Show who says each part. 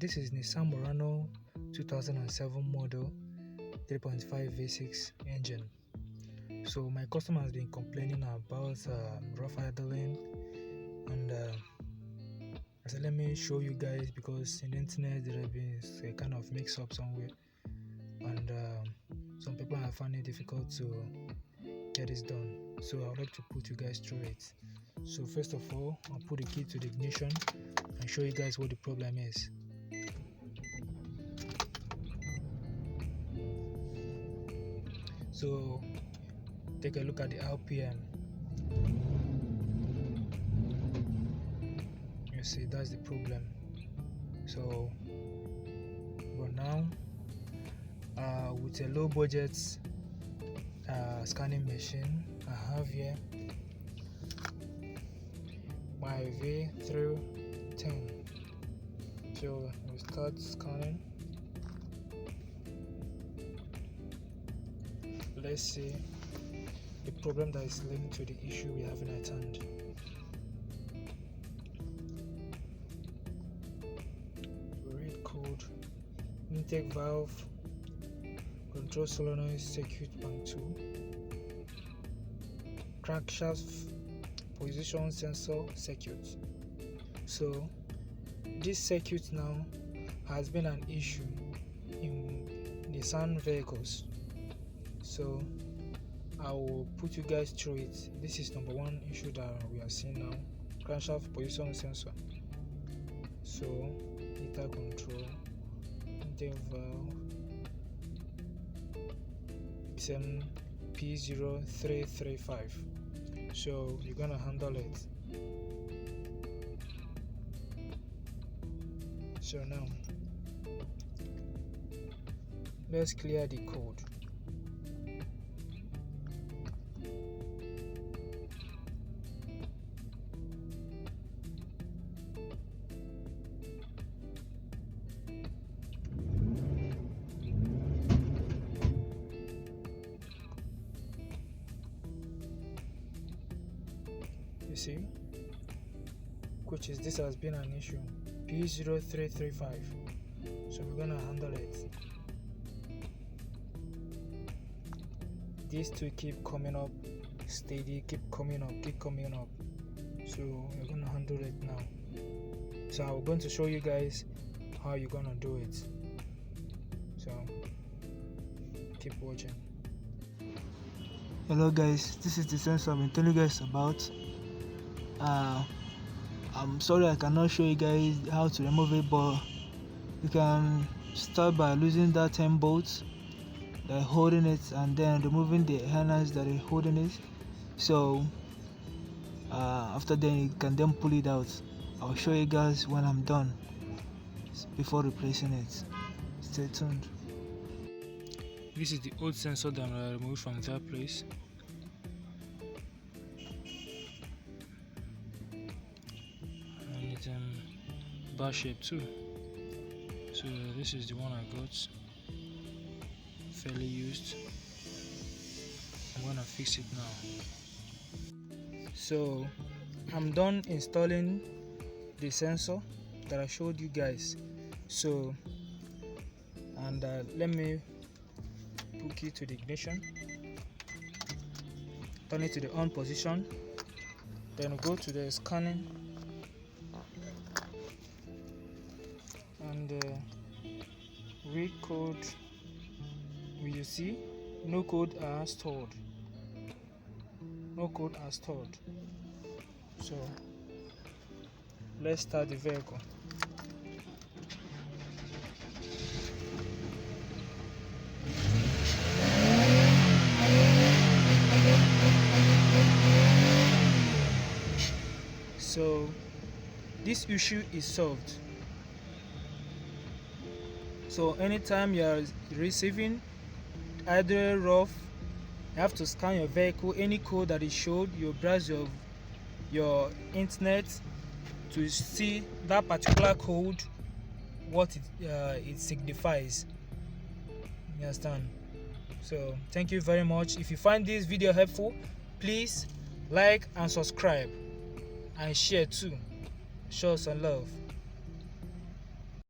Speaker 1: This is Nissan Murano 2007 model 3.5 V6 engine. So my customer has been complaining about rough idling, and I said let me show you guys, because in the internet there have been a kind of mix-up somewhere, and some people have found it difficult to get this done. So I would like to put you guys through it. So first of all, I'll put the key to the ignition and show you guys what the problem is. So take a look at the RPM. You see, that's the problem. So but now with a low budget scanning machine, I have here my V0335. So we start scanning. Let's see the problem that is linked to the issue we have in at hand. Read code: intake valve, control solenoid circuit bank 2, crankshaft position sensor circuit. So this circuit now has been an issue in Nissan vehicles. So I will put you guys through it. This is number one issue that we are seeing now: crankshaft position sensor. So heater control, intake valve, same P0335. So you're gonna handle it. So now let's clear the code. You see, which is this has been an issue, P0335. So we're gonna handle it. These two keep coming up steady, keep coming up. So we're gonna handle it now. So I'm going to show you guys how you're gonna do it. So keep watching. Hello guys, this is the sensor I've been telling you guys about. I'm sorry I cannot show you guys how to remove it, but you can start by losing that 10 bolts that are holding it, and then removing the harness that is holding it. So after then you can then pull it out. I'll show you guys when I'm done before replacing it. Stay tuned. This is the old sensor that I removed from that place. Bar shape too. So this is the one I got, fairly used. I'm gonna fix it now. So I'm done installing the sensor that I showed you guys. So and let me put key to the ignition, turn it to the on position, then go to the scanning, and read code. Will you see no code are stored? No code are stored. So let's start the vehicle. So this issue is solved. So anytime you are receiving either rough, you have to scan your vehicle. Any code that is showed, you browse your internet to see that particular code, what it signifies. You understand? So thank you very much. If you find this video helpful, please like and subscribe and share too. Show some love.